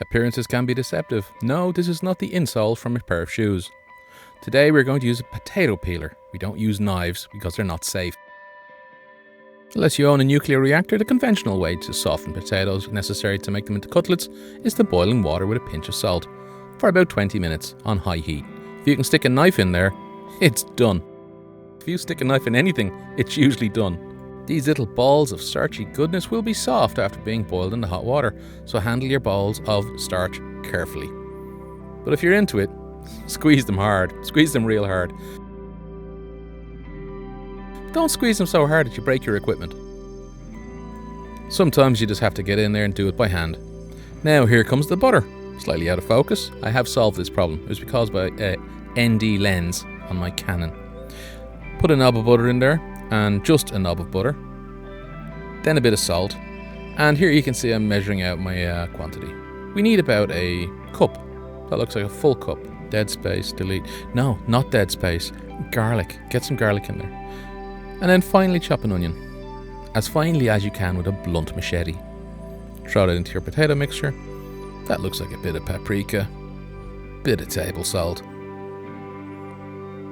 Appearances can be deceptive. No, this is not the insole from a pair of shoes. Today we're going to use a potato peeler. We don't use knives because they're not safe. Unless you own a nuclear reactor, the conventional way to soften potatoes necessary to make them into cutlets is to boiling water with a pinch of salt for about 20 minutes on high heat. If you can stick a knife in there, it's done. If you stick a knife in anything, it's usually done. These little balls of starchy goodness will be soft after being boiled in the hot water, so handle your balls of starch carefully. But if you're into it, squeeze them hard. Squeeze them real hard. Don't squeeze them so hard that you break your equipment. Sometimes you just have to get in there and do it by hand. Now here comes the butter. Slightly out of focus. I have solved this problem. It was caused by a ND lens on my Canon. Put a knob of butter in there, and just a knob of butter. Then a bit of salt. And here you can see I'm measuring out my quantity. We need about a cup. That looks like a full cup. Dead space, delete. No, not dead space. Garlic. Get some garlic in there. And then finely chop an onion. As finely as you can with a blunt machete. Throw that into your potato mixture. That looks like a bit of paprika. Bit of table salt.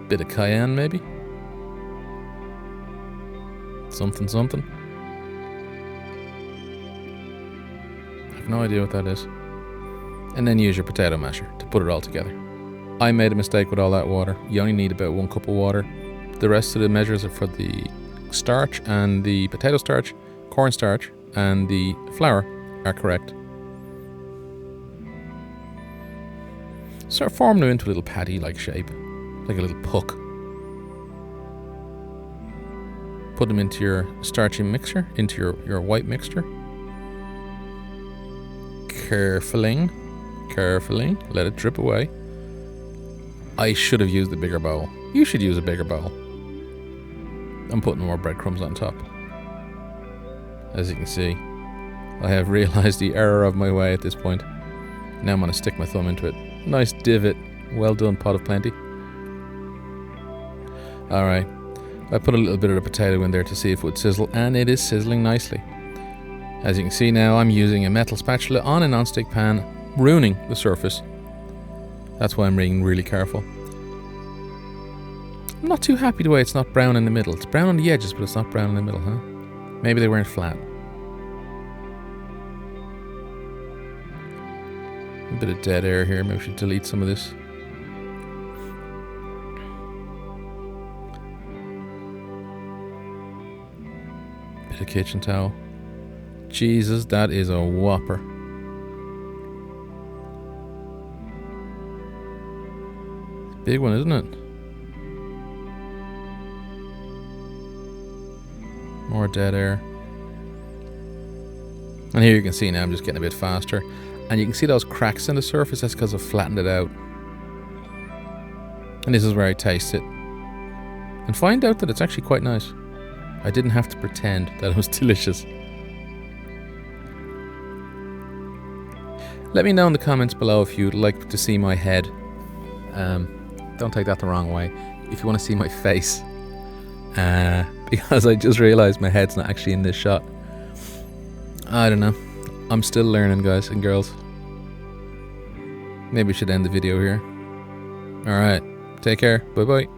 Bit of cayenne maybe. Something. I have no idea what that is. And then use your potato masher to put it all together. I made a mistake with all that water. You only need about 1 cup of water. The rest of the measures are for the starch and the potato starch, corn starch, and the flour are correct. Start forming them into a little patty-like shape, like a little puck. Put them into your starchy mixture, into your white mixture. Carefully, let it drip away. I should have used a bigger bowl. You should use a bigger bowl. I'm putting more breadcrumbs on top. As you can see, I have realized the error of my way at this point. Now I'm going to stick my thumb into it. Nice divot. Well done, pot of plenty. Alright. I put a little bit of the potato in there to see if it would sizzle, and it is sizzling nicely. As you can see now, I'm using a metal spatula on a non-stick pan, ruining the surface. That's why I'm being really careful. I'm not too happy the way it's not brown in the middle. It's brown on the edges, but it's not brown in the middle, huh? Maybe they weren't flat. A bit of dead air here. Maybe we should delete some of this. Bit of kitchen towel. Jesus, that is a whopper. Big one, isn't it? More dead air. And here you can see now I'm just getting a bit faster. And you can see those cracks in the surface. That's because I've flattened it out. And this is where I taste it. And find out that it's actually quite nice. I didn't have to pretend that it was delicious. Let me know in the comments below if you'd like to see my head. Don't take that the wrong way. If you want to see my face. Because I just realised my head's not actually in this shot. I don't know. I'm still learning, guys and girls. Maybe we should end the video here. Alright. Take care. Bye bye.